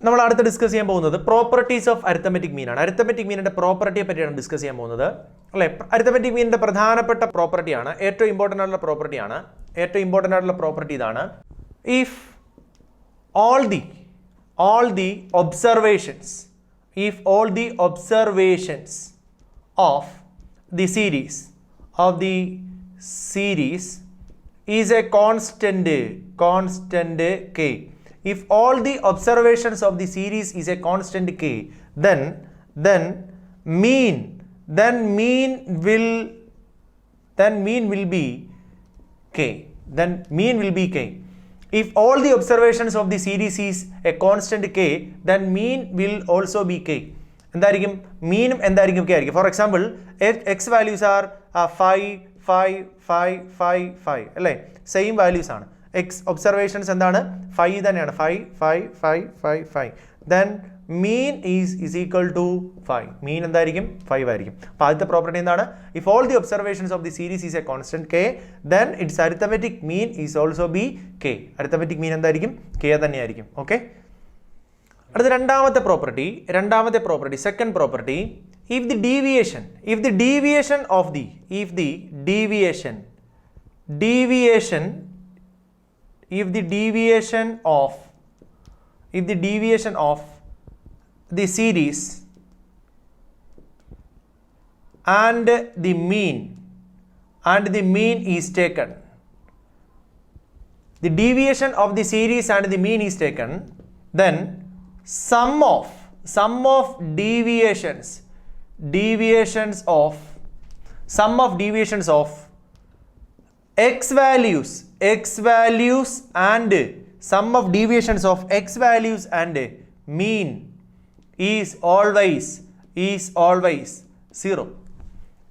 നമ്മൾ അടുത്ത് ഡിസ്കസ് ചെയ്യാൻ പോകുന്നത് പ്രോപ്പർട്ടീസ് ഓഫ് അരിത്തമെറ്റിക് മീൻ ആണ്. അരിത്തമെറ്റിക് മീനിന്റെ പ്രോപ്പർട്ടിയെ പറ്റിയാണ് ഡിസ്കസ് ചെയ്യാൻ പോകുന്നത് അല്ലേ. അരിത്തമെറ്റിക് മീനിന്റെ പ്രധാനപ്പെട്ട പ്രോപ്പർട്ടിയാണ്, ഏറ്റവും ഇമ്പോർട്ടൻ്റ് ആയിട്ടുള്ള പ്രോപ്പർട്ടിയാണ്. ഏറ്റവും ഇമ്പോർട്ടൻ്റ് ആയിട്ടുള്ള പ്രോപ്പർട്ടി ഇതാണ്. If all the observations of the series is a constant k. If all the observations of the series is a constant k, then mean will be k. Then mean will be k. If all the observations of the series is a constant k, then mean will also be k. എന്തായിരിക്കും മീനും എന്തായിരിക്കും k ആയിരിക്കും. For example x values are 5 5 5 5 5 അല്ലേ, same values ആണ്. X observations എന്താണ് 5 തന്നെയാണ്, 5 5 5 5 5. Then mean is equal to 5. Mean എന്തായിരിക്കും 5 ആയിരിക്കും. അപ്പോൾ ആദ്യത്തെ പ്രോപ്പർട്ടി എന്താണ്? If all the observations of the series is a constant k, then its arithmetic mean is also be k. Arithmetic mean എന്തായിരിക്കും? K തന്നെയായിരിക്കും. Okay, അടുത്ത രണ്ടാമത്തെ property second property, if the deviation of the series and the mean is taken, the deviation of the series and the mean is taken, then sum of deviations of x values and sum of deviations of x values and mean is always 0.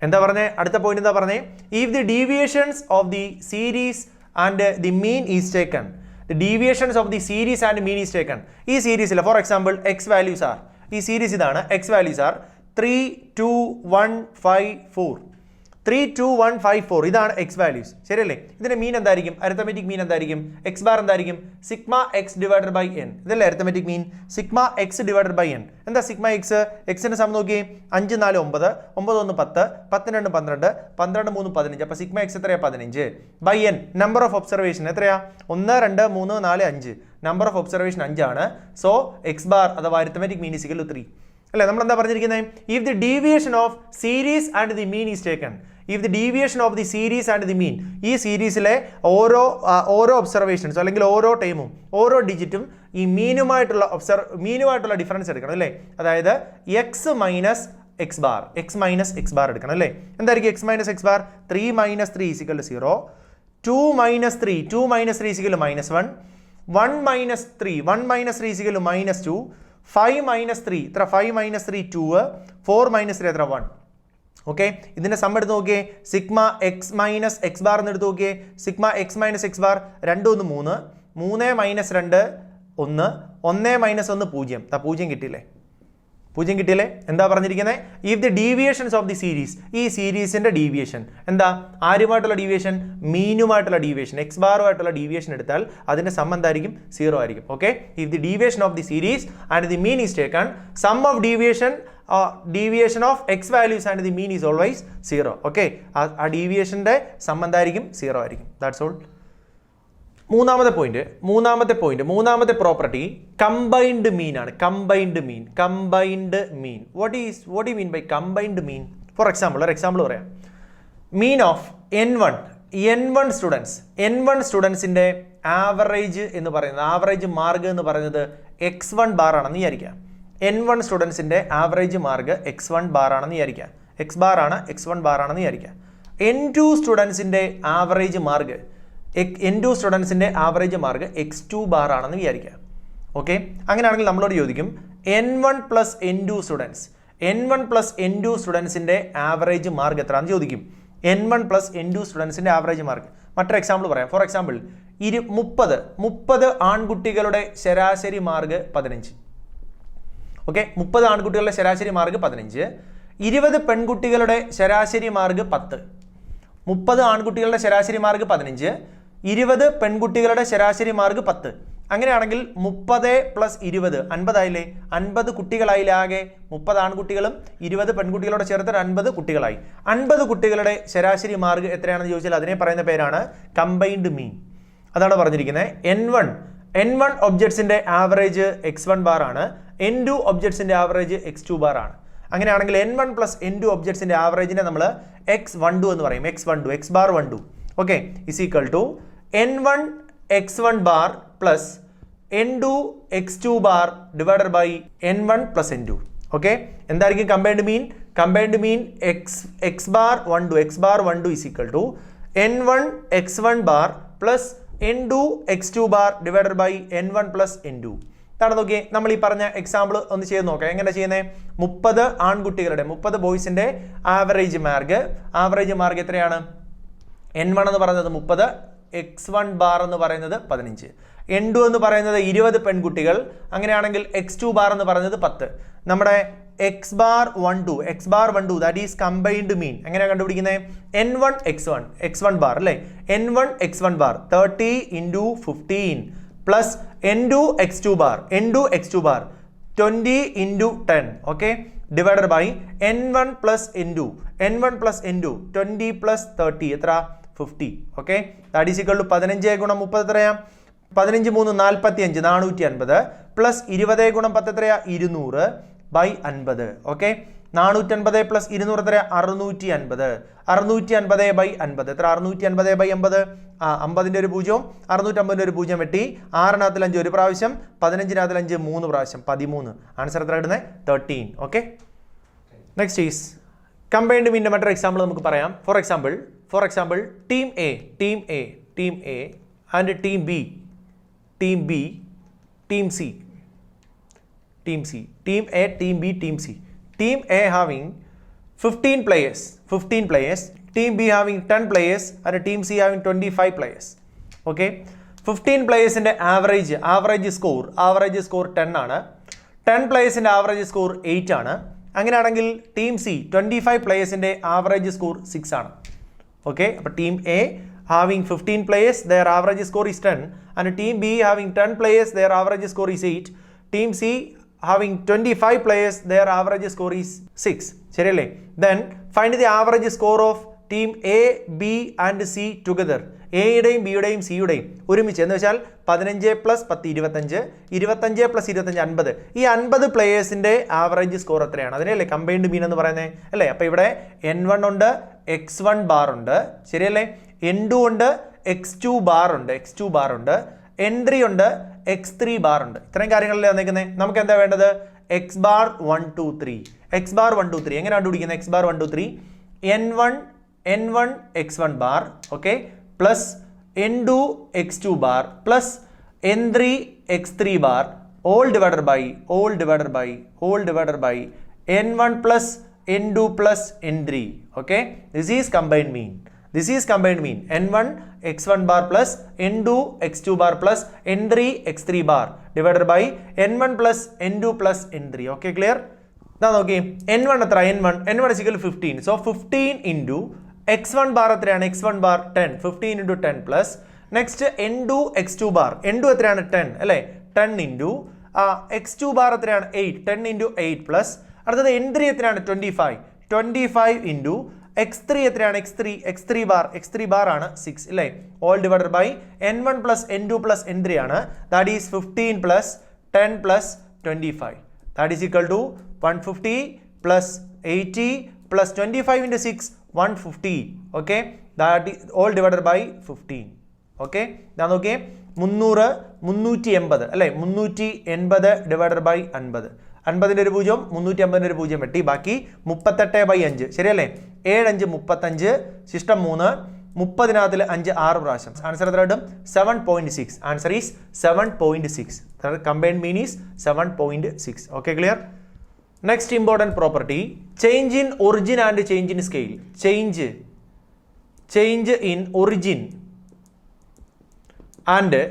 എന്താ പറഞ്ഞേ? അടുത്ത point എന്താ പറഞ്ഞേ? if the deviations of the series and the mean is taken, the deviations of the series and mean is taken. ഈ സീരീസിൽ four example x values R, ഈ series ഇതാണ്, X values R 3 2 1 5 4 3 2 1 5 4 ഇതാണ് എക്സ് വാല്യൂസ്, ശരിയല്ലേ? ഇതിന്റെ മീൻ എന്തായിരിക്കും? Arithmetic mean എന്തായിരിക്കും? X bar എന്തായിരിക്കും? Sigma x divided by n. ഇതല്ലേ arithmetic mean? Sigma x divided by n. എന്താ സിഗ്മ എക്സ്? എക്സിന്റെ സം നോക്കിയേ, 5 4 9 9 1 10 10 2 12 12 3 15. അപ്പോൾ സിഗ്മ എക്സ് എത്രയാ? 15 by n. Number of observation എത്രയാ? 1 2 3 4 5. നമ്പർ ഓഫ് ഒബ്സർവേഷൻ 5 ആണ്. സോ എക്സ് ബാർ അഥവാ arithmetic mean is equal to 3 അല്ലേ? നമ്മൾ എന്താ പറഞ്ഞിരിക്കുന്നത്? If the deviation of series and the mean is taken, if the deviation of the series and the mean, ഈ സീരീസിലെ ഓരോ ഒബ്സർവേഷൻസ് അല്ലെങ്കിൽ ഓരോ ടൈമും ഓരോ ഡിജിറ്റും ഈ മീനുമായിട്ടുള്ള ഡിഫറൻസ് എടുക്കണം അല്ലേ? അതായത് എക്സ് മൈനസ് എക്സ് ബാർ എടുക്കണം അല്ലേ? എന്തായിരിക്കും എക്സ് മൈനസ് എക്സ് ബാർ? 3 - 3 = 0, 2 - 3 = -1, 1 - 3 = -2, 5 - 3 എത്ര? 5 - 3 2, 4 - 3 എത്ര? 1. ഓക്കെ, ഇതിന്റെ സം എടുത്ത് നോക്കിയേ, sigma X minus X bar എന്ന് എടുത്ത് നോക്കിയേ. Sigma X minus X bar 2 1 3, 3 - 2 1, 1 - 1 0. 0 കിട്ടിയില്ലേ? 0 കിട്ടിയില്ലേ? എന്താ പറഞ്ഞിരിക്കുന്നത്? If the deviations of the series, ഈ സീരീസിന്റെ ഡീവിയേഷൻ എന്താ? ആരുമായിട്ടുള്ള ഡീവിയേഷൻ? മീനുമായിട്ടുള്ള ഡീവിയേഷൻ, എക്സ് ബാറുമായിട്ടുള്ള ഡീവിയേഷൻ എടുത്താൽ അതിന്റെ സം എന്തായിരിക്കും? 0 ആയിരിക്കും. Okay, if the deviation of the series and the mean is taken, sum of deviation of x values and the mean is always 0. Okay, ആ ഡീവിയേഷന്റെ സം എന്തായിരിക്കും? 0 ആയിരിക്കും. That's all. മൂന്നാമത്തെ മൂന്നാമത്തെ പ്രോപ്പർട്ടി കമ്പൈൻഡ് മീൻ ആണ്. Combined mean what you mean by combined mean? For example ഒരു example പറയാം. Mean of n1 സ്റ്റുഡൻസിന്റെ average എന്ന് പറയുന്നത്, ആവറേജ് മാർക്ക് എന്ന് പറയുന്നത് x1 ബാർ ആണെന്ന് വിചാരിക്കാം. n1 സ്റ്റുഡൻസിന്റെ average mark x1 bar ആണെന്ന് വിചാരിക്കാം. എക്സ് ബാർ ആണ്, x1 ബാർ ആണെന്ന് വിചാരിക്കാം. n2 സ്റ്റുഡൻസിന്റെ ആവറേജ് മാർക്ക് x2 ബാർ ആണെന്ന് വിചാരിക്കാം. ഓക്കെ, അങ്ങനെയാണെങ്കിൽ നമ്മളോട് ചോദിക്കും n1 + n2 സ്റ്റുഡൻസിന്റെ ആവറേജ് മാർക്ക് എത്രയാണെന്ന് ചോദിക്കും. n1 + n2 സ്റ്റുഡൻസിന്റെ ആവറേജ് മാർക്ക്. മറ്റൊരു എക്സാമ്പിൾ പറയാം. ഫോർ എക്സാമ്പിൾ 30 ആൺകുട്ടികളുടെ ശരാശരി മാർക്ക് 15. ഓക്കെ, 30 ആൺകുട്ടികളുടെ ശരാശരി മാർക്ക് 15, 20 പെൺകുട്ടികളുടെ ശരാശരി മാർക്ക് 10. 30 ആൺകുട്ടികളുടെ ശരാശരി മാർക്ക് 15, 20 പെൺകുട്ടികളുടെ ശരാശരി മാർക്ക് 10. അങ്ങനെയാണെങ്കിൽ 30 + 20 50 ആയില്ലേ? 50 കുട്ടികളായില്ലേ ആകെ? 30 ആൺകുട്ടികളും 20 പെൺകുട്ടികളോട് ചേർത്ത് 50 കുട്ടികളായി. 50 കുട്ടികളുടെ ശരാശരി മാർക്ക് എത്രയാണെന്ന് ചോദിച്ചാൽ അതിനെ പറയുന്ന പേരാണ് കമ്പൈൻഡ് മീൻ. അതാണ് പറഞ്ഞിരിക്കുന്നത്. N1 ഒബ്ജക്ട്സിന്റെ ആവറേജ് x1 ബാർ ആണ്. N2 ഒബ്ജക്ട്സിന്റെ ആവറേജ് x2 ബാർ ആണ്. അങ്ങനെയാണെങ്കിൽ N1 + N2 ഒബ്ജക്ട്സിന്റെ ആവറേജിനെ നമ്മൾ x12 എന്ന് പറയും. x12 x bar 12 okay is equal to N1 x1 bar plus N2 x2 bar divided by N1 + N2. Okay എന്തായിരിക്കും combined mean? Combined mean x bar 12 is equal to N1 x1 bar plus N2 x2 bar divided by N1 + N2. ഇതാണ് നോക്കിയേ. നമ്മൾ ഈ പറഞ്ഞ example ഒന്ന് ചെയ്ത് നോക്കാം. എങ്ങനെ ചെയ്യുന്നത്? 30 ആൺകുട്ടികളുടെ 30 ബോയ്സിന്റെ ആവറേജ് മാർക്ക് എത്രയാണ്? N1 എന്ന് പറയുന്നത് 30, x1 ബാർ എന്ന് പറയുന്നത് 15, N2 എന്ന് പറയുന്നത് 20 പെൺകുട്ടികൾ. അങ്ങനെയാണെങ്കിൽ x2 ബാർ എന്ന് പറയുന്നത് 10. നമ്മുടെ x bar 12 that is combined mean. എങ്ങനെയാണ് കണ്ടുപിടിക്കുന്നത്? N1 x1 ബാർ അല്ലേ? N1 x1 bar 30 × 15 plus N2 x2 bar 20 × 10 okay divided by N1 + N2 20 + 30 എത്ര? 50 okay that is equal to 15 × 30 എത്രയാ? 15 × 3 45 450 പ്ലസ് 20 × 10 എത്രയാ? 200 ബൈ 50 ഓക്കെ 450 + 200 എത്രയാ? 650 650 ബൈ 50 എത്ര? 650 ബൈ 50 50ന്റെ ഒരു 0 650ന്റെ ഒരു 0 വെട്ടി 6-നകത്തിൽ 5 ഒരു പ്രാവശ്യം 15-നകത്തിൽ 5 3 പ്രാവശ്യം 13. ആൻസർ എത്ര കിട്ടുന്നത്? 13. ഓക്കെ നെക്സ്റ്റ് ഈസ് കമ്പൈൻഡ് മീനിന്റെ മറ്റൊരു എക്സാമ്പിൾ നമുക്ക് പറയാം. For example team A and team B team C team A team B team C. Team A having 15 players, Team B having 10 players and Team C having 25 players. Okay, 15 players in the average score 10 ആണ്. 10 players in the average score 8 ആണ്. അങ്ങനെയാണെങ്കിൽ Team C 25 players in the average score 6 ആണ്. Okay, അപ്പോൾ Team A having 15 players, their average score is 10, and Team B having 10 players, their average score is 8. Team C having 25 players, their average score is 6. ശരിയല്ലേ? Then find the average score of team A, B and C together. എയുടെയും ബിയുടെയും സിയുടെയും ഒരുമിച്ച് എന്ന് വെച്ചാൽ 15 + 10 25, 25 + 25 50. ഈ 50 പ്ലേയേഴ്സിന്റെ average score എത്രയാണ്? അതിനല്ലേ combined മീൻ എന്ന് പറയുന്നത് അല്ലേ? അപ്പോൾ ഇവിടെ N1 ഉണ്ട്, x1 ബാർ ഉണ്ട്, ശരിയല്ലേ? N2 ഉണ്ട്, x2 ബാർ ഉണ്ട്, N3 ഉണ്ട്, x3 ബാർ ഉണ്ട്. ഇത്രയും കാര്യങ്ങളല്ലേ വന്നേക്കുന്നത്. നമുക്ക് എന്താ വേണ്ടത്? x ബാർ 1 2 3 എങ്ങനെ കണ്ടുപിടിക്കുന്നത്? x bar 1 2 3 N1 x1 bar okay plus N2 x2 bar plus N3 x3 bar all divided by N1 plus N2 plus N3. Okay, this is combined mean. N1 x1 bar plus N2 x2 bar plus N3 x3 bar divided by N1 plus N2 plus N3. Okay, clear? Now okay, N1 is equal to 15. So 15 into x1 bar x1 bar 10. 15 into 10 plus next N2 x2 bar. N2 എത്രയാണ് 10 അല്ലേ? 10 into x2 bar എത്രയാണ് 8. 10 into 8 plus അടുത്തത് N3 എത്രയാണ് 25 into x3 എത്രയാണ് x3 bar ആണ് 6 അല്ലേ? all divided by N1 plus N2 plus N3 ആണ്. that is 15 plus 10 plus 25. that is equal to 150 plus 80 plus 25 into 6 150. okay, that is all divided by 15. okay, ഞാൻ നോക്കിയേ 380 അല്ലേ? 380 divided by 50. 50ന്റെ ഒരു 0 350ന്റെ ഒരു 0 വെട്ടി ബാക്കി 38/5 ശരിയല്ലേ? 7 5 35 ശിഷ്ടം 3 30-നകത്തിൽ 5 6 പ്രാവശ്യം. ആൻസർ എത്ര കിട്ടും? 7.6. Answer is 7.6. Combined mean is 7.6. Okay, clear? Next important property, change in origin and change in scale. Change in origin and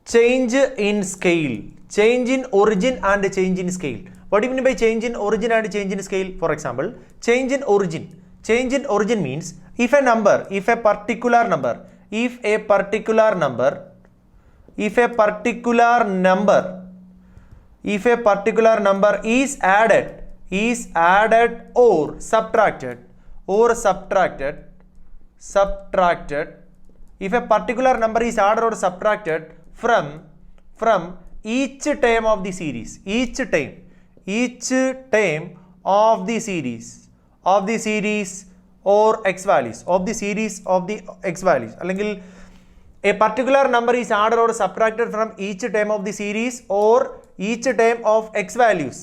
change in scale. Change in origin and change in scale. What do you mean by change in origin and change in scale? For example, change in origin means if a particular number if a particular number is added or subtracted, if a particular number is added or subtracted from each term of the series, each term of the series or x values, of the series of the x values, അല്ലെങ്കിൽ a particular number is added or subtracted from each term of the series or each term of x values,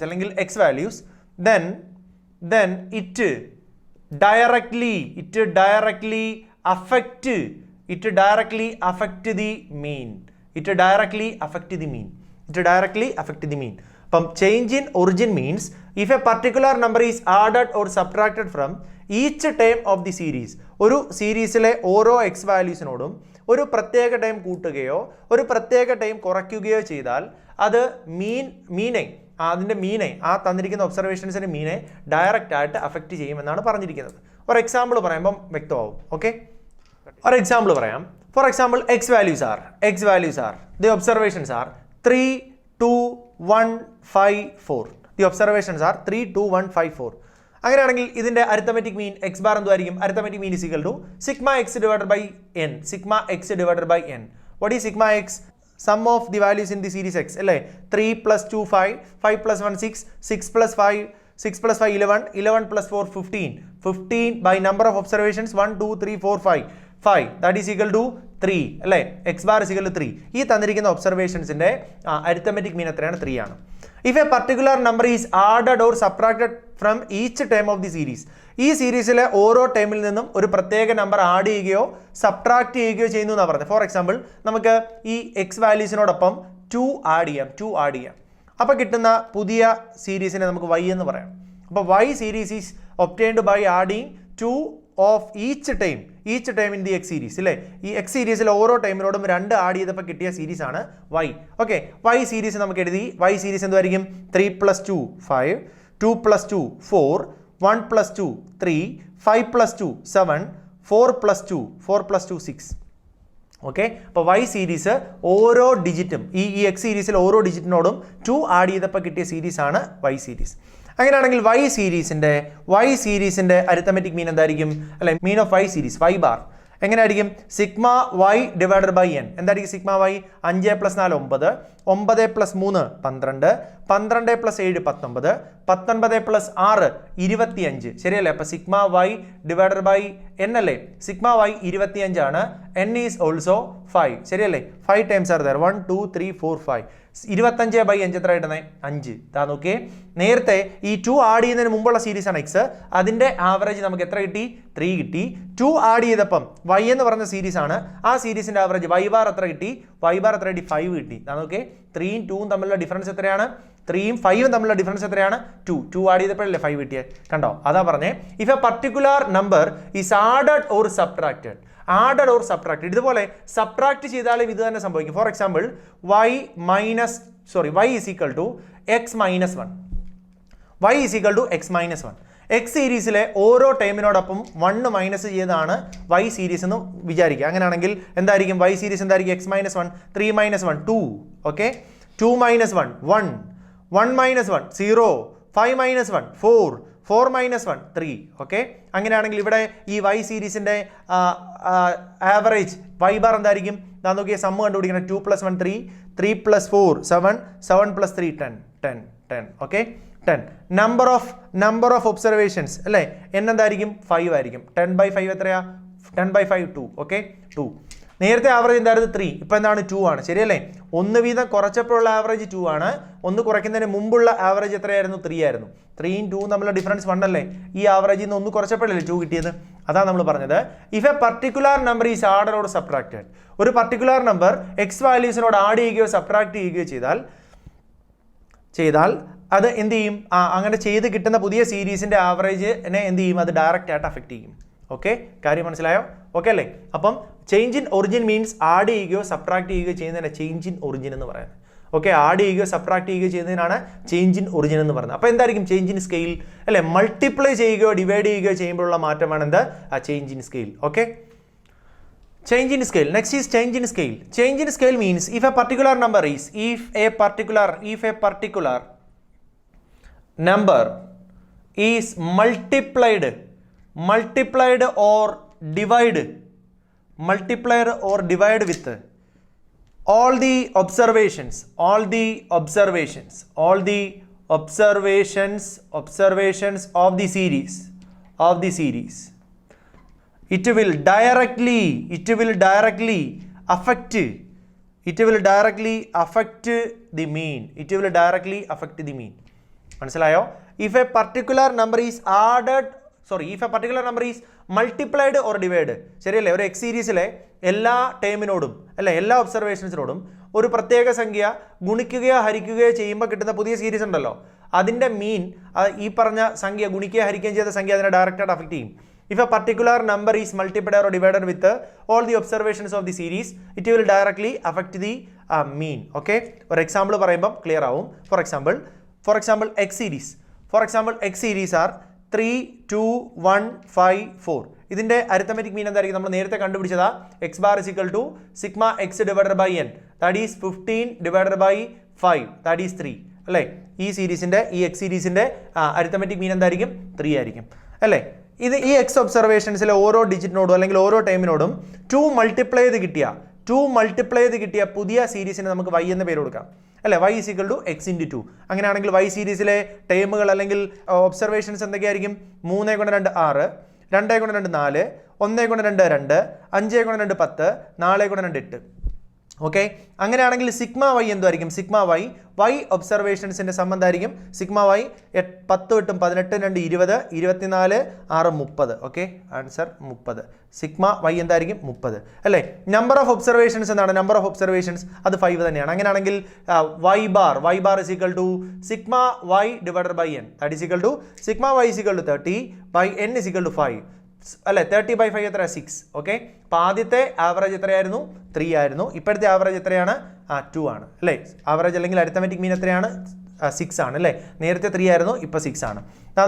അല്ലെങ്കിൽ x values, then it directly affect the mean. അപ്പം change in origin means if a particular number is added or subtracted from each term of the series, ഒരു സീരീസിലെ ഓരോ X വാല്യൂസിനോടും ഒരു പ്രത്യേക time കൂട്ടുകയോ ഒരു പ്രത്യേക ടൈം കുറയ്ക്കുകയോ ചെയ്താൽ അത് അതിൻ്റെ മീനെ, ആ തന്നിരിക്കുന്ന ഒബ്സർവേഷൻസിൻ്റെ മീനെ ഡയറക്റ്റ് ആയിട്ട് അഫക്റ്റ് ചെയ്യുമെന്നാണ് പറഞ്ഞിരിക്കുന്നത്. ഒരു എക്സാമ്പിൾ പറയുമ്പം വ്യക്തമാവും. ഓക്കെ, ഒരു എക്സാമ്പിൾ പറയാം. For example x values are the observations are 3, 2, 1, 5, 4. The observations are 3, 2, 1, 5, 4. അങ്ങനെയാണെങ്കിൽ ഇതിന്റെ അരിത്തമെറ്റിക് മീൻ എക്സ് ബാർ എന്തുമായിരിക്കും? Arithmetic mean is equal to sigma x divided by n. What is sigma x? Sum of the values in the series x അല്ലേ? 3 + 2 5, 5 + 1 6, 6 + 5 11, 11 + 4 15 by number of observations 1 2 3 4 5 that is equal to 3 അല്ലേ? X bar is equal to 3. ഈ തന്നിരിക്കുന്ന ഒബ്സർവേഷൻസിന്റെ arithmetic mean എത്രയാണ്? 3 ആണ്. If a particular number is added or subtracted from each term of the series, ഈ സീരീസിലെ ഓരോ ടേമിൽ നിന്നും ഒരു പ്രത്യേക നമ്പർ ആഡ് ചെയ്യുകയോ സബ്ട്രാക്ട് ചെയ്യുകയോ ചെയ്യുന്നു എന്നാണ് പറഞ്ഞത്. ഫോർ എക്സാമ്പിൾ നമുക്ക് ഈ എക്സ് വാല്യൂസിനോടൊപ്പം 2 ആഡ് ചെയ്യാം. അപ്പോൾ കിട്ടുന്ന പുതിയ സീരീസിനെ നമുക്ക് y എന്ന് പറയാം. അപ്പോൾ y series is obtained by adding 2 of each time in the x series അല്ലേ? ഈ എക്സ് സീരീസിലെ ഓരോ ടൈമിനോടും 2 ആഡ് ചെയ്തപ്പോൾ കിട്ടിയ സീരീസ് ആണ് y. ഓക്കെ, y സീരീസ് നമുക്ക് എഴുതി. y സീരീസ് എന്തായിരിക്കും? 3 + 2 5, 2 + 2 4, 1 + 2 3, 5 + 2 7, 4 + 2 6. ഓക്കെ, അപ്പോൾ y സീരീസ് ഓരോ ഡിജിറ്റും ഈ എക്സ് സീരീസിൽ ഓരോ ഡിജിറ്റിനോടും 2 ആഡ് ചെയ്തപ്പോൾ കിട്ടിയ സീരീസ് ആണ് y സീരീസ്. അങ്ങനെയാണെങ്കിൽ y സീരീസിന്റെ അരിത്തമെറ്റിക് മീൻ എന്തായിരിക്കും? അല്ലെ, mean of y series y bar എങ്ങനെയായിരിക്കും? Sigma y divided by n. എന്തായിരിക്കും സിഗ്മ y? 5 + 4 9, 9 + 3 12, 12 + 7 19, 19 + 6 25. ശരിയല്ലേ? അപ്പോൾ sigma y divided by n അല്ലേ? സിഗ്മ y 25 ആണ്. n is also 5. ശരിയല്ലേ? 5 ടൈംസ് ആർ ദർ. 1 2 3 4 5. 25/5 എത്ര കിട്ടുന്നത്? 5. ഇതാ നോക്കിയേ, നേരത്തെ ഈ 2 ആഡ് ചെയ്യുന്നതിന് മുമ്പുള്ള സീരീസ് ആണ് എക്സ്. അതിന്റെ ആവറേജ് നമുക്ക് എത്ര കിട്ടി? 3 കിട്ടി. 2 ആഡ് ചെയ്തപ്പം y എന്ന് പറഞ്ഞ സീരീസ് ആണ്. ആ സീരീസിന്റെ ആവറേജ് y ബാർ എത്ര കിട്ടി? 5 കിട്ടി. ഇതാ നോക്കിയേ, 3ഉം 2ഉം തമ്മിലുള്ള ഡിഫറൻസ് എത്രയാണ്? 3ഉം 5ഉം തമ്മിലുള്ള ഡിഫറൻസ് എത്രയാണ്? 2 ആഡ് ചെയ്തപ്പോഴല്ലേ 5 കിട്ടിയത്. കണ്ടോ? അതാ പറഞ്ഞേ, if a particular number is added or subtracted. ഇതുപോലെ സബ്ട്രാക്ട് ചെയ്താലും ഇത് തന്നെ സംഭവിക്കും. For example y is equal to x - 1. X സീരീസിലെ ഓരോ ടൈമിനോടൊപ്പം 1 മൈനസ് ചെയ്താണ് y സീരീസ് എന്ന് വിചാരിക്കുക. അങ്ങനെയാണെങ്കിൽ എന്തായിരിക്കും y സീരീസ്? എന്തായിരിക്കും? x - 1 3 - 1 2. ഓക്കെ, 2 - 1 1, 1 - 1 0, 5 - 1 4, 4 - 1 3. ഓക്കെ, അങ്ങനെയാണെങ്കിൽ ഇവിടെ ഈ y സീരീസിന്റെ ആവറേജ് y ബാർ എന്തായിരിക്കും? ഞാൻ നോക്കിയ സമ്മ് കണ്ടുപിടിക്കണം. 2 + 1 3, 3 + 4 7, 7 + 3 10. ഓക്കെ, 10. നമ്പർ ഓഫ് ഒബ്സർവേഷൻസ് അല്ലേ? n എന്തായിരിക്കും? 5 ആയിരിക്കും. 10/5 എത്രയാ? 10/5 2. ഓക്കെ, 2. നേരത്തെ ആവറേജ് എന്തായിരുന്നു? 3. ഇപ്പം എന്താണ്? 2 ആണ്. ശരിയല്ലേ? 1 വീതം കുറച്ചപ്പോഴുള്ള ആവറേജ് 2 ആണ്. 1 കുറയ്ക്കുന്നതിന് മുമ്പുള്ള ആവറേജ് എത്രയായിരുന്നു? 3 ആയിരുന്നു. 3ഉം 2ഉം തമ്മിലുള്ള ഡിഫറൻസ് 1 അല്ലേ? ഈ ആവറേജിൽ നിന്ന് 1 കുറച്ചപ്പോഴല്ലേ 2 കിട്ടിയത്? അതാണ് നമ്മൾ പറഞ്ഞത്. If a particular number is added or subtracted, ഒരു പർട്ടിക്കുലർ നമ്പർ എക്സ് വാല്യൂസിനോട് ആഡ് ചെയ്യുകയോ സബ്ട്രാക്ട് ചെയ്യുകയോ ചെയ്താൽ അത് എന്ത് ചെയ്യും? അങ്ങനെ ചെയ്ത് കിട്ടുന്ന പുതിയ സീരീസിന്റെ ആവറേജിനെ എന്ത് ചെയ്യും? അത് ഡയറക്റ്റ് ആയിട്ട് അഫക്റ്റ് ചെയ്യും. ഓക്കെ, കാര്യം മനസ്സിലായോ? ഓക്കെ അല്ലേ? അപ്പം change in origin means add ചെയ്യുകയോ സബ്ട്രാക്ട് ചെയ്യുകയോ ചെയ്യുന്നതിനെ ചേഞ്ച് ഇൻ ഒറിജിൻ എന്ന് പറയുന്നത്. ഓക്കെ, ആഡ് ചെയ്യുകയോ സബ്ട്രാക്ട് ചെയ്യുകയോ ചെയ്യുന്നതിനാണ് ചേഞ്ച് ഇൻ ഒറിജിൻ എന്ന് പറയുന്നത്. അപ്പോൾ എന്തായിരിക്കും ചേഞ്ച് ഇൻ സ്കെയിൽ? അല്ലെ, മൾട്ടിപ്ലൈ ചെയ്യുകയോ ഡിവൈഡ് ചെയ്യുകയോ ചെയ്യുമ്പോഴുള്ള മാറ്റമാണ് എന്ത്? ആ change in scale. Okay, Change in scale. Next is change in scale. Change in scale means if a particular number number is multiplied or divided with all the observations of the series, it will directly affect the mean. മനസ്സിലായോ? If a particular number is multiplied or divided, ശരിയല്ലേ? ഒരു X സീരീസിലെ എല്ലാ ടേമിനോടും അല്ലെ എല്ലാ ഒബ്സർവേഷൻസിനോടും ഒരു പ്രത്യേക സംഖ്യ ഗുണിക്കുകയോ ഹരിക്കുകയോ ചെയ്യുമ്പോൾ കിട്ടുന്ന പുതിയ സീരീസ് ഉണ്ടല്ലോ, അതിൻ്റെ മീൻ ഈ പറഞ്ഞ സംഖ്യ ഗുണിക്കുകയോ ഹരിക്കുകയും ചെയ്ത സംഖ്യ അതിനെ ഡയറക്റ്റായിട്ട് അഫക്റ്റ് ചെയ്യും. If a particular number is multiplied or divided with all the observations of the series, it will directly affect the mean. Okay? For example, പറയുമ്പോൾ ക്ലിയർ ആവും. For example, X series are 3, 2, 1, 5, 4. ഇതിന്റെ arithmetic mean എന്തായിരിക്കും? നമ്മൾ നേരത്തെ കണ്ടുപിടിച്ചതാ x bar is equal to sigma x divided by n, that is 15 divided by 5, that is 3. അല്ലേ? ഈ X സീരീസിന്റെ arithmetic mean എന്തായിരിക്കും? 3 ആയിരിക്കും അല്ലേ? ഇത് ഈ എക്സ് ഒബ്സർവേഷൻസിലെ ഓരോ ഡിജിറ്റിനോടും അല്ലെങ്കിൽ ഓരോ ടൈമിനോടും 2 മൾട്ടിപ്ലൈ ചെയ്ത് കിട്ടിയ പുതിയ സീരീസിന് നമുക്ക് y എന്ന പേര് കൊടുക്കാം അല്ലേ? y is equal to x into 2. അങ്ങനെയാണെങ്കിൽ y സീരീസിലെ ടൈമുകൾ അല്ലെങ്കിൽ ഒബ്സർവേഷൻസ് എന്തൊക്കെയായിരിക്കും? 3 കൊണ്ട് 2 6, 2 കൊണ്ട് 2 4, 1 കൊണ്ട് 2 2, 5 കൊണ്ട് 2 10, 4 കൊണ്ട് 2 8. ഓക്കെ, അങ്ങനെയാണെങ്കിൽ സിഗ്മ വൈ എന്തായിരിക്കും? സിഗ്മ വൈ ഒബ്സർവേഷൻസിന്റെ സംബന്ധമായിരിക്കും sigma y 10 8 18 2 20 24 6 30. Okay, answer 30. Sigma y എന്തായിരിക്കും? 30 അല്ലേ? നമ്പർ ഓഫ് ഒബ്സർവേഷൻസ് എന്താണ്? നമ്പർ ഓഫ് ഒബ്സർവേഷൻസ് അത് 5 തന്നെയാണ്. അങ്ങനെയാണെങ്കിൽ y bar is equal to sigma y divided by n, that is equal to sigma y is equal to 30 by n is equal to 5 അല്ലെ? 30 by 5 എത്ര? 6. Okay, അപ്പോൾ ആദ്യത്തെ average എത്രയായിരുന്നു? 3 ആയിരുന്നു. ഇപ്പോഴത്തെ ആവറേജ് എത്രയാണ്? 2 ആണ് അല്ലേ? ആവറേജ് അല്ലെങ്കിൽ അരിത്തമെറ്റിക് മീൻ എത്രയാണ്? 6 ആണ് അല്ലേ? നേരത്തെ 3 ആയിരുന്നു, ഇപ്പോൾ 6 ആണ്.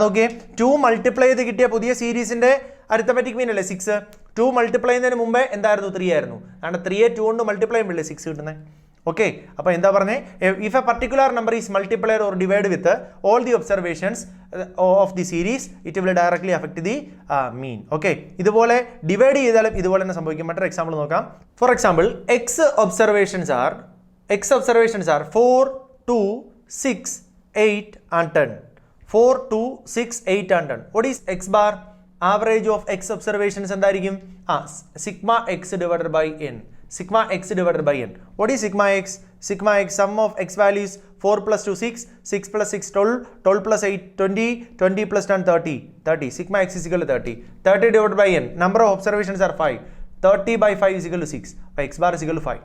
നോക്കിയേ, 2 മൾട്ടിപ്ലൈ ചെയ്ത് കിട്ടിയ പുതിയ സീരീസിന്റെ അരിത്തമെറ്റിക് മീൻ അല്ലേ 6? 2 മൾട്ടിപ്ലൈ ചെയ്യുന്നതിന് മുമ്പേ എന്തായിരുന്നു? 3 ആയിരുന്നു. കാരണം 3യെ 2 കൊണ്ട് മൾട്ടിപ്ലൈ ചെയ്യുമ്പോഴേ 6 കിട്ടുന്നത്. ഓക്കെ, അപ്പോൾ എന്താ പറഞ്ഞേ? If a particular number is multiplied or divide with all the observations of the series, it will directly affect the mean. Okay, ഇതുപോലെ ഡിവൈഡ് ചെയ്താലും ഇതുപോലെ തന്നെ സംഭവിക്കും. മറ്റൊരു എക്സാമ്പിൾ നോക്കാം. Four example, X observations R 4, 2, 6, 8 and 10. 4, 2, 6, 8 and 10. What is x bar? Average of x observations എന്തായിരിക്കും? Sigma x divided by n. Sigma x divided by n. What is sigma x? Sigma x, sum of x values 4 plus 2 6, 6 plus 6 12, 12 plus 8 20, 20 plus 10 30. Sigma x is equal to 30. 30 divided by n. Number of observations are 5. 30 by 5 is equal to 6. By x bar is equal to 5.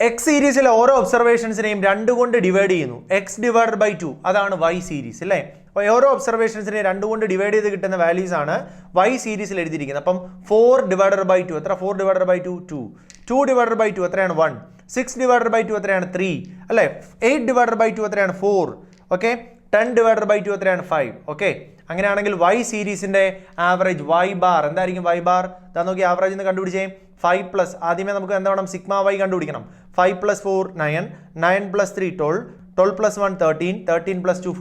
X സീരീസിലെ ഓരോ ഒബ്സർവേഷൻസിനെയും 2 കൊണ്ട് divide ചെയ്യുന്നു. x divided by 2 അതാണ് y series അല്ലേ? അപ്പോൾ ഓരോ ഒബ്സർവേഷൻസിനെ 2 കൊണ്ട് divide ചെയ്ത് കിട്ടുന്ന വാല്യൂസ് ആണ് y സീരീസിൽ എഴുതിയിരിക്കുന്നത്. അപ്പം 4 ഡിവൈഡഡ് ബൈ 2 എത്ര? 4 ഡിവൈഡഡ് ബൈ 2 2. 2 ഡിവൈഡഡ് ബൈ 2 എത്രയാണ്? 1. 6 ഡിവൈഡഡ് ബൈ 2 എത്രയാണ്? 3 അല്ലേ? 8 ഡിവൈഡഡ് ബൈ 2 എത്രയാണ്? 4. ഓക്കെ, 10 ഡിവൈഡഡ് ബൈ 2 എത്രയാണ്? 5. ഓക്കെ, അങ്ങനെയാണെങ്കിൽ y സീരീസിന്റെ ആവറേജ് y ബാർ എന്തായിരിക്കും? y ബാർ ഇതാ നോക്കി, ആവറേജ് എന്ന് കണ്ടുപിടിച്ചേ. 5 പ്ലസ് ആദ്യമേ നമുക്ക് എന്താ വേണം? സിഗ്മ വൈ കണ്ടുപിടിക്കണം. 5 plus 4 9, 9 plus 3 12, 12 plus 1 13, 13 plus 2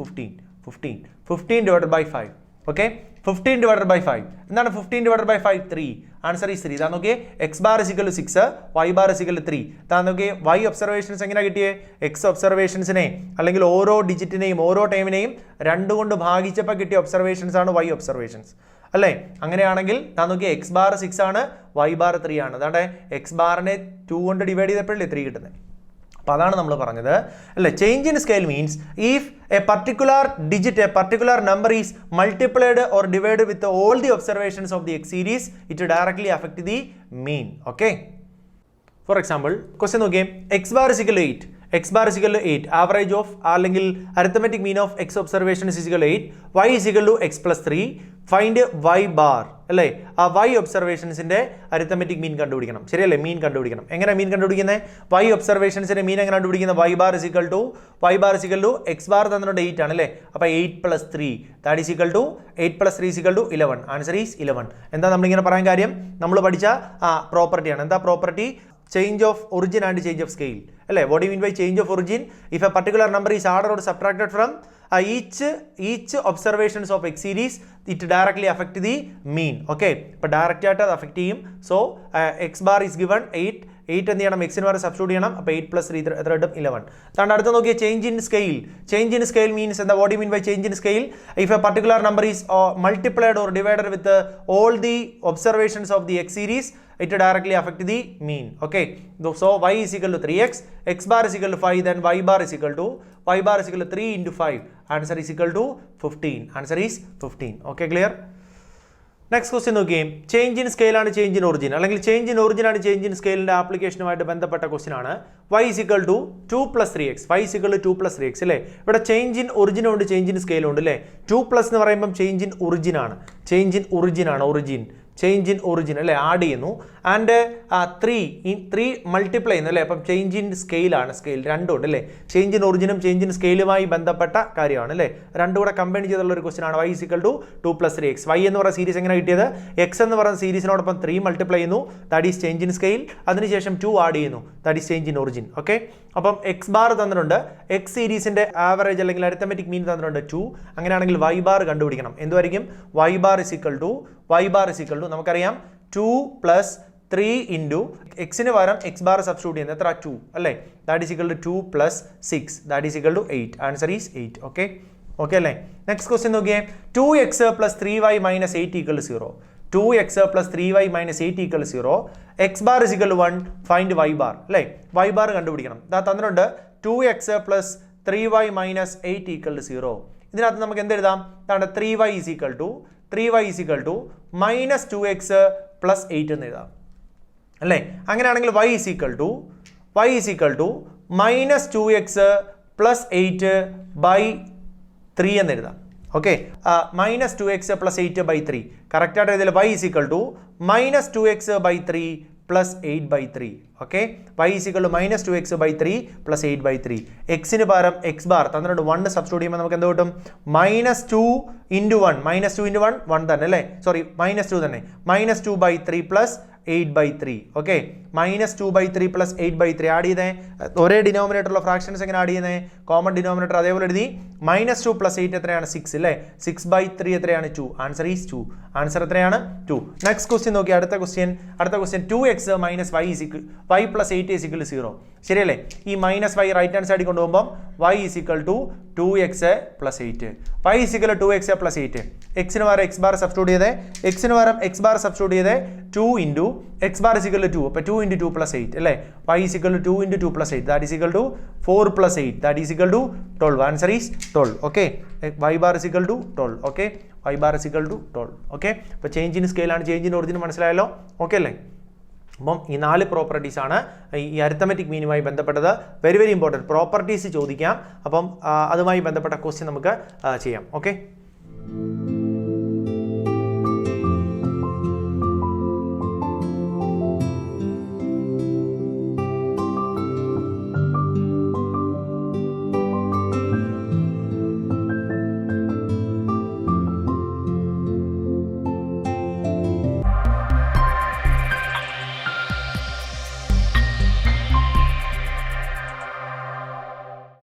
15 divided by 5. Okay, 15 divided by 5. എന്താണ് 15 divided by 5? 3. Answer is 3. ഇതാ നോക്കിയേ, x bar is equal to 6, y bar is equal to 3. ഇതാ നോക്കിയേ, വൈ ഒബ്സർവേഷൻസ് എങ്ങനെയാണ് കിട്ടിയേ? എക്സ് ഒബ്സർവേഷൻസിനെ അല്ലെങ്കിൽ ഓരോ ഡിജിറ്റിനെയും ഓരോ ടൈമിനെയും 2 കൊണ്ട് ഭാഗിച്ചപ്പോൾ കിട്ടിയ ഒബ്സർവേഷൻസ് ആണ് വൈ ഒബ്സർവേഷൻസ് അല്ലേ? അങ്ങനെയാണെങ്കിൽ ഞാൻ നോക്കിയാൽ എക്സ് ബാർ 6 ആണ്, വൈ ബാർ 3 ആണ്. അതാണ്ട് എക്സ് ബാറിനെ 2 കൊണ്ട് ഡിവൈഡ് ചെയ്തപ്പോഴല്ലേ 3 കിട്ടുന്നത്. അപ്പോൾ അതാണ് നമ്മൾ പറഞ്ഞത് അല്ലേ? Change in scale means if a particular number is multiplied or divide with all the observations of the x series, it directly affect the mean. Okay, for example question നോക്കിയേ, x bar is equal to 8. X bar is equal to 8, average of അല്ലെങ്കിൽ arithmetic mean of x observation is equal to 8, y is equal to x plus 3, find y bar അല്ലേ, ആ Y ഒബ്സർവേഷൻസിന്റെ arithmetic mean കണ്ടുപിടിക്കണം. ശരിയല്ലേ? മീൻ കണ്ടുപിടിക്കണം. എങ്ങനെ മീൻ കണ്ടുപിടിക്കുന്നത്? Y ഒബ്സർവേഷൻസിന്റെ mean എങ്ങനെ കണ്ടുപിടിക്കുന്നത്? Y bar is equal to x bar തന്നിട്ടുണ്ട് 8 ആണ് അല്ലേ, അപ്പോൾ 8 + 3 that is equal to 8 + 3 equal to 11. Answer is 11. എന്താ നമ്മളിങ്ങനെ പറയാൻ കാര്യം? നമ്മൾ പഠിച്ച പ്രോപ്പർട്ടിയാണ്. എന്താ പ്രോപ്പർട്ടി? Change of origin and change of scale അല്ലേ. What you mean by change of origin? If a particular number is added or subtracted from each observations of X series, it directly affect the mean. Okay, അപ്പോൾ direct ആയിട്ട് അത് affect ചെയ്യും. So x bar is given 8 എന്ത് ചെയ്യണം? എക്സിന് വരെ substitute ചെയ്യണം. അപ്പോൾ 8 + 3 എത്ര കിട്ടും? 11. താണ്ട് അടുത്ത് നോക്കിയ change in scale. Change in scale means എന്താ? What you mean by change in scale? If a particular number is multiplied or divided with all the observations of the x series, it directly affect the mean. Okay, so y is equal to 3x, x bar is equal to 5, then y bar is equal to 3 into 5. Answer is equal to 15. Answer is 15. Okay, clear? Next question നോക്കിയേ. Change in scale ആണ് change in origin, അല്ലെങ്കിൽ change in origin ആണ് change in സ്കെയിലിന്റെ ആപ്ലിക്കേഷനുമായിട്ട് ബന്ധപ്പെട്ട question ആണ്. y is equal to 2 + 3x, y is equal to 2 + 3x അല്ലേ. ഇവിടെ change in ഒറിജിനും ഉണ്ട് change in സ്കെയിലും ഉണ്ട് അല്ലേ. 2+ എന്ന് പറയുമ്പോൾ ചേഞ്ച് ഇൻ ഒറിജിൻ ആണ്, ചേഞ്ച് ഇൻ ഒറിജിൻ അല്ലേ, ആഡ് ചെയ്യുന്നു. ആൻഡ് 3 മൾട്ടിപ്ലൈ ചെയ്യുന്നു അല്ലേ. അപ്പം ചേഞ്ച് ഇൻ സ്കെയിലാണ്, സ്കെയിൽ രണ്ടും ഉണ്ട് അല്ലേ. ചേഞ്ച് ഇൻ ഒറിജിനും ചേഞ്ച് ഇൻ സ്കെയിലുമായി ബന്ധപ്പെട്ട കാര്യമാണ് അല്ലേ. രണ്ടും കൂടെ കമ്പൈൻ ചെയ്തുള്ള ഒരു ക്വസ്റ്റൻ ആണ്. y is equal to 2 + 3x. y എന്ന് പറയുന്ന സീരീസ് എങ്ങനെ കിട്ടിയത്? x എന്ന് പറയുന്ന സീരീസിനോടൊപ്പം 3 മൾട്ടിപ്ലൈ ചെയ്യുന്നു, that is change in scale. അതിനുശേഷം 2 ആഡ് ചെയ്യുന്നു, that is change in origin. Okay, അപ്പം എക്സ് ബാർ തന്നിട്ടുണ്ട്, എക്സ് സീരീസിന്റെ ആവറേജ് അല്ലെങ്കിൽ അരിത്തമെറ്റിക് മീൻ തന്നിട്ടുണ്ട് 2. അങ്ങനെയാണെങ്കിൽ വൈ ബാർ കണ്ടുപിടിക്കണം. എന്തുമായിരിക്കും? Y bar is equal to നമുക്കറിയാം 2 + 3 ഇൻറ്റു എക്സിന് പകരം എക്സ് ബാർ സബ്സ്റ്റിറ്റ്യൂട്ട് ചെയ്യുന്നത് എത്ര? 2 അല്ലേ. That is equal to 2 + 6 that is equal to 8. Answer is 8. Okay അല്ലേ. നെക്സ്റ്റ് ക്വസ്റ്റ്യൻ നോക്കിയേ. 2x + 3y - 8 = 0. 2x + 3y - 8 = 0. x bar is equal to 1. Find y bar അല്ലേ. y bar കണ്ടുപിടിക്കണം. ദാ തന്നിട്ടുണ്ട് 2x + 3y - 8 = 0. ഇതിനകത്ത് നമുക്ക് എന്ത് എഴുതാം? 3y is equal to -2x + 8 എന്ന് എഴുതാം അല്ലേ. അങ്ങനെയാണെങ്കിൽ y is equal to -2x + 8/3 എന്ന് എഴുതാം. ഓക്കെ, -2x + 8/3 കറക്റ്റ് ആയിട്ട് എഴുതിയാൽ y is equal to -2x/3 + 8/3. Okay, y is equal to -2x/3 + 8/3. എക്സിന് പകരം എക്സ് ബാർ തന്നിട്ടുണ്ട് 1 സബ്സ്റ്റിറ്റ്യൂട്ട് ചെയ്യുമ്പോൾ നമുക്ക് എന്ത് കിട്ടും? -2 × 1 1 തന്നെ അല്ലേ, സോറി -2 തന്നെ, -2/3 + 8/3. ഓക്കെ, -2/3 + 8/3 ആഡ് ചെയ്തേ. ഒരേ ഡിനോമിനേറ്ററുള്ള ഫ്രാക്ഷൻസ് എങ്ങനെ ആഡ് ചെയ്യുന്നത്? കോമൺ ഡിനോമിനേറ്റർ അതേപോലെ എഴുതി. -2 + 8 എത്രയാണ്? 6 അല്ലേ. 6/3 എത്രയാണ്? 2. Answer is 2. ആൻസർ എത്രയാണ്? 2. നെക്സ്റ്റ് ക്വസ്റ്റ്യൻ നോക്കി. അടുത്ത ക്വസ്റ്റ്യൻ 2x - y + 8 = 0. ശരിയല്ലേ. ഈ -y റൈറ്റ് ഹാൻഡ് സൈഡിൽ കൊണ്ടുപോകുമ്പോൾ y is equal to 2x + 8. y is equal to 2x + 8. എക്സിന് പകരം എക്സ് ബാർ സബ്സ്റ്റിറ്റ്യൂട്ട് ചെയ്തേ. 2 into X bar is equal to 2. അപ്പോൾ 2 × 2 + 8 അല്ലേ. y is equal to 2 × 2 + 8 that is equal to 4 + 8 that is equal to 12. Answer is 12. Okay, y bar is equal to 12. Okay, y bar is equal to 12. Okay, അപ്പോൾ change in സ്കെയിലാണ് change in origin മനസ്സിലായല്ലോ. Okay അല്ലേ. അപ്പം ഈ 4 properties ആണ് ഈ arithmetic മീനുമായി ബന്ധപ്പെട്ടത്. Very very important properties ചോദിക്കാം. അപ്പം അതുമായി ബന്ധപ്പെട്ട ക്വസ്റ്റ്യൻ നമുക്ക് ചെയ്യാം. ഓക്കെ.